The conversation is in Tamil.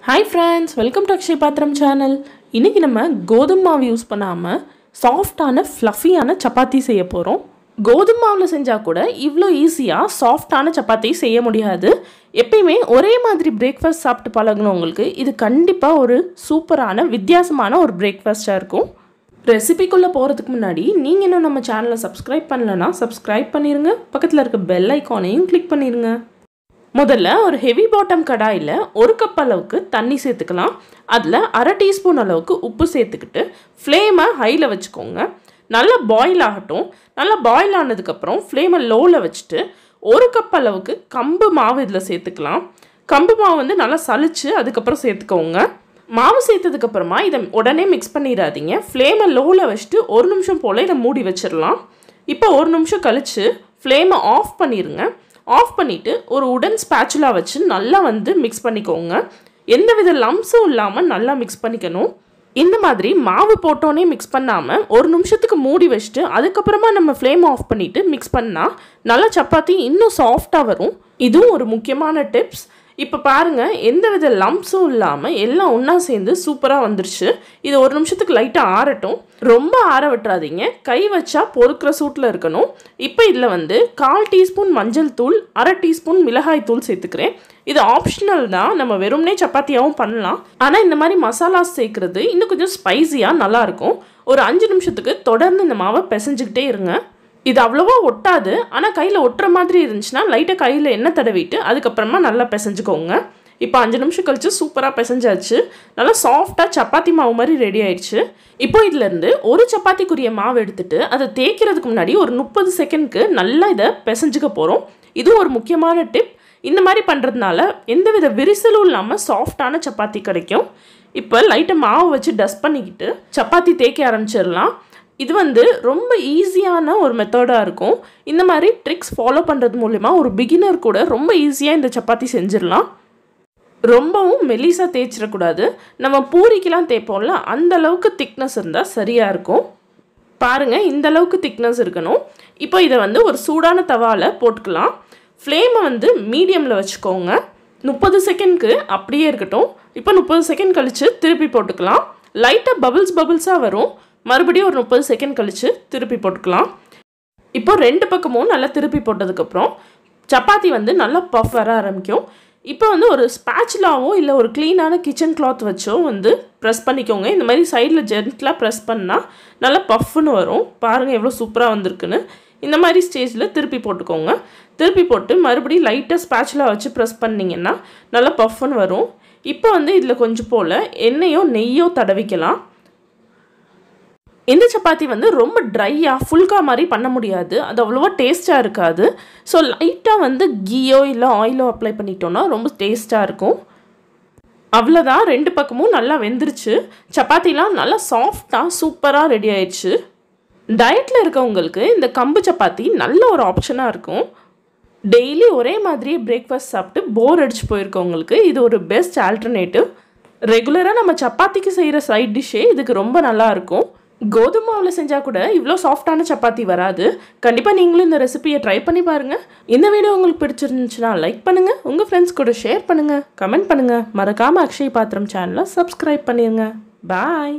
Hi friends, welcome to RecipeIn channel. இன்னைக்கு நம்ம கோதுமை மாவு யூஸ் பண்ணாம சாஃப்ட்டான ஃப்ளஃபியான சப்பாத்தி செய்ய போறோம். கோதுமை மாவுல செஞ்சா கூட இவ்ளோ ஈஸியா சாஃப்ட்டான சப்பாத்தி செய்ய முடியாது. எப்பவுமே ஒரே மாதிரி பிரேக்ஃபாஸ்ட் சாப்பிட்டு பழகுனவங்களுக்கு இது கண்டிப்பா ஒரு சூப்பரான வித்தியாசமான ஒரு பிரேக்ஃபாஸ்டா இருக்கும். ரெசிபிக்குள்ள போறதுக்கு முன்னாடி நீங்க இன்னும் நம்ம சேனலை சப்ஸ்கிரைப் பண்ணலனா சப்ஸ்கிரைப் பண்ணிருங்க. பக்கத்துல இருக்க பெல் ஐகானையும் கிளிக் பண்ணிருங்க. முதல்ல ஒரு ஹெவி பாட்டம் கடாயில 1 கப் அளவுக்கு தண்ணி சேர்த்துக்கலாம். அதுல 1/2 டீஸ்பூன் அளவுக்கு உப்பு சேர்த்துக்கிட்டு ஃப்ளேமை ஹைல வச்சுக்கோங்க. நல்லா பாயில் ஆகட்டும். நல்லா பாயில் ஆனதுக்கு அப்புறம் ஃப்ளேமை லோல வச்சுட்டு 1 கப் அளவுக்கு கம்பு மாவு இதுல சேர்த்துக்கலாம். கம்பு மாவு வந்து நல்லா சலிச்சு அதுக்கப்புறம் சேர்த்துக்கோங்க. மாவு சேர்த்ததுக்கு அப்புறமா இதை உடனே மிக்ஸ் பண்ணிடாதீங்க. ஃப்ளேமை லோல வச்சுட்டு 1 நிமிஷம் போல இதை மூடி வச்சிடலாம். இப்போ 1 நிமிஷம் கழிச்சு ஃப்ளேமை ஆஃப் பண்ணிருங்க. ஆஃப் பண்ணிட்டு ஒரு உடன் ஸ்பேச்சுலா வச்சு நல்லா வந்து மிக்ஸ் பண்ணிக்கோங்க. எந்தவித லம்ஸும் இல்லாமல் நல்லா மிக்ஸ் பண்ணிக்கணும். இந்த மாதிரி மாவு போட்டோன்னே மிக்ஸ் பண்ணாமல் 1 நிமிஷத்துக்கு மூடி வச்சுட்டு அதுக்கப்புறமா நம்ம ஃப்ளேம் ஆஃப் பண்ணிவிட்டு மிக்ஸ் பண்ணால் நல்லா சப்பாத்தி இன்னும் சாஃப்டாக வரும். இதுவும் ஒரு முக்கியமான டிப்ஸ். இப்போ பாருங்கள், எந்தவித லம்ஸும் இல்லாமல் எல்லாம் ஒன்றா சேர்ந்து சூப்பராக வந்துருச்சு. இது 1 நிமிஷத்துக்கு லைட்டாக ஆறட்டும். ரொம்ப ஆற விட்டுறாதீங்க. கை வச்சா பொறுக்கிற சூட்டில் இருக்கணும். இப்போ இதில் வந்து 1/4 டீஸ்பூன் மஞ்சள் தூள், 1/2 டீஸ்பூன் மிளகாய் தூள் சேர்த்துக்கிறேன். இது ஆப்ஷனல் தான், நம்ம வெறும்னே சப்பாத்தியாகவும் பண்ணலாம். ஆனால் இந்த மாதிரி மசாலாஸ் சேர்க்குறது இன்னும் கொஞ்சம் ஸ்பைஸியாக நல்லாயிருக்கும். ஒரு 5 நிமிஷத்துக்கு தொடர்ந்து இந்த மாவை பிசைஞ்சுக்கிட்டே இருங்க. இது அவ்வளோவா ஒட்டாது. ஆனால் கையில் ஒட்டுற மாதிரி இருந்துச்சுன்னா லைட்டாக கையில் எண்ணெய் தடவிட்டு அதுக்கப்புறமா நல்லா பிசைஞ்சுக்கோங்க. இப்போ 5 நிமிஷம் கழிச்சு சூப்பராக பிசைஞ்சாச்சு. நல்லா சாஃப்டாக சப்பாத்தி மாவு மாதிரி ரெடி ஆயிடுச்சு. இப்போ இதுலேருந்து ஒரு சப்பாத்திக்குரிய மாவு எடுத்துட்டு அதை தேய்க்கிறதுக்கு முன்னாடி ஒரு 30 செகண்ட்க்கு நல்லா இதை பிசைஞ்சுக்க போகிறோம். இதுவும் ஒரு முக்கியமான டிப். இந்த மாதிரி பண்ணுறதுனால எந்தவித விரிசலும் இல்லாமல் சாஃப்டான சப்பாத்தி கிடைக்கும். இப்போ லைட்டாக மாவு வச்சு டஸ்ட் பண்ணிக்கிட்டு சப்பாத்தி தேய்க்க ஆரம்பிச்சிடலாம். இது வந்து ரொம்ப ஈஸியான ஒரு மெத்தடாக இருக்கும். இந்த மாதிரி ட்ரிக்ஸ் ஃபாலோ பண்ணுறது மூலிமா ஒரு பிகினர் கூட ரொம்ப ஈஸியாக இந்த சப்பாத்தி செஞ்சிடலாம். ரொம்பவும் மெலிசாக தேய்ச்சிடக்கூடாது. நம்ம பூரிக்கெலாம் தேய்ப்போம்ல, அந்த அளவுக்கு திக்னஸ் இருந்தால் சரியாக இருக்கும். பாருங்கள், இந்த அளவுக்கு திக்னஸ் இருக்கணும். இப்போ இதை வந்து ஒரு சூடான தவாவில் போட்டுக்கலாம். ஃப்ளேமை வந்து மீடியமில் வச்சுக்கோங்க. 30 செகண்ட்க்கு அப்படியே இருக்கட்டும். இப்போ 30 செகண்ட் கழித்து திருப்பி போட்டுக்கலாம். லைட்டாக பபிள்ஸாக வரும். மறுபடியும் ஒரு 30 செகண்ட் கழித்து திருப்பி போட்டுக்கலாம். இப்போ 2 பக்கமும் நல்லா திருப்பி போட்டதுக்கப்புறம் சப்பாத்தி வந்து நல்லா பஃப் வர ஆரம்பிக்கும். இப்போ வந்து ஒரு ஸ்பேச்சுலாவோ இல்லை ஒரு க்ளீனான கிச்சன் கிளாத் வச்சோ வந்து ப்ரெஸ் பண்ணிக்கோங்க. இந்த மாதிரி சைடில் ஜென்ட்லாக ப்ரெஸ் பண்ணால் நல்லா பஃப்னு வரும். பாருங்கள் எவ்வளோ சூப்பராக வந்திருக்குன்னு. இந்த மாதிரி ஸ்டேஜில் திருப்பி போட்டுக்கோங்க. திருப்பி போட்டு மறுபடியும் லைட்டாக ஸ்பேச்சுலா வச்சு ப்ரெஸ் பண்ணிங்கன்னா நல்லா பஃப்னு வரும். இப்போ வந்து இதில் கொஞ்சம் போல் எண்ணெயோ நெய்யோ தடவிக்கலாம். இந்த சப்பாத்தி வந்து ரொம்ப ட்ரையாக ஃபுல்கா மாதிரி பண்ண முடியாது. அது அவ்வளோவா டேஸ்ட்டாக இருக்காது. ஸோ லைட்டாக வந்து கீயோ இல்லை ஆயிலோ அப்ளை பண்ணிட்டோன்னா ரொம்ப டேஸ்ட்டாக இருக்கும். அவ்வளோதான், 2 பக்கமும் நல்லா வெந்துருச்சு. சப்பாத்திலாம் நல்லா சாஃப்டாக சூப்பராக ரெடி ஆயிடுச்சு. டயட்டில் இருக்கவங்களுக்கு இந்த கம்பு சப்பாத்தி நல்ல ஒரு ஆப்ஷனாக இருக்கும். டெய்லி ஒரே மாதிரியே பிரேக்ஃபாஸ்ட் சாப்பிட்டு போர் அடிச்சு போயிருக்கவங்களுக்கு இது ஒரு பெஸ்ட் ஆல்டர்னேட்டிவ். ரெகுலராக நம்ம சப்பாத்திக்கு செய்கிற சைட் டிஷ்ஷே இதுக்கு ரொம்ப நல்லாயிருக்கும். கோதுமை மாவில் செஞ்சால் கூட இவ்வளோ சாஃப்டான சப்பாத்தி வராது. கண்டிப்பாக நீங்களும் இந்த ரெசிபியை ட்ரை பண்ணி பாருங்கள். இந்த வீடியோ உங்களுக்கு பிடிச்சிருந்துச்சுன்னா லைக் பண்ணுங்கள், உங்கள் ஃப்ரெண்ட்ஸ் கூட ஷேர் பண்ணுங்கள், கமெண்ட் பண்ணுங்கள். மறக்காமல் RecipeIn சேனலை சப்ஸ்கிரைப் பண்ணிடுங்க. பாய்.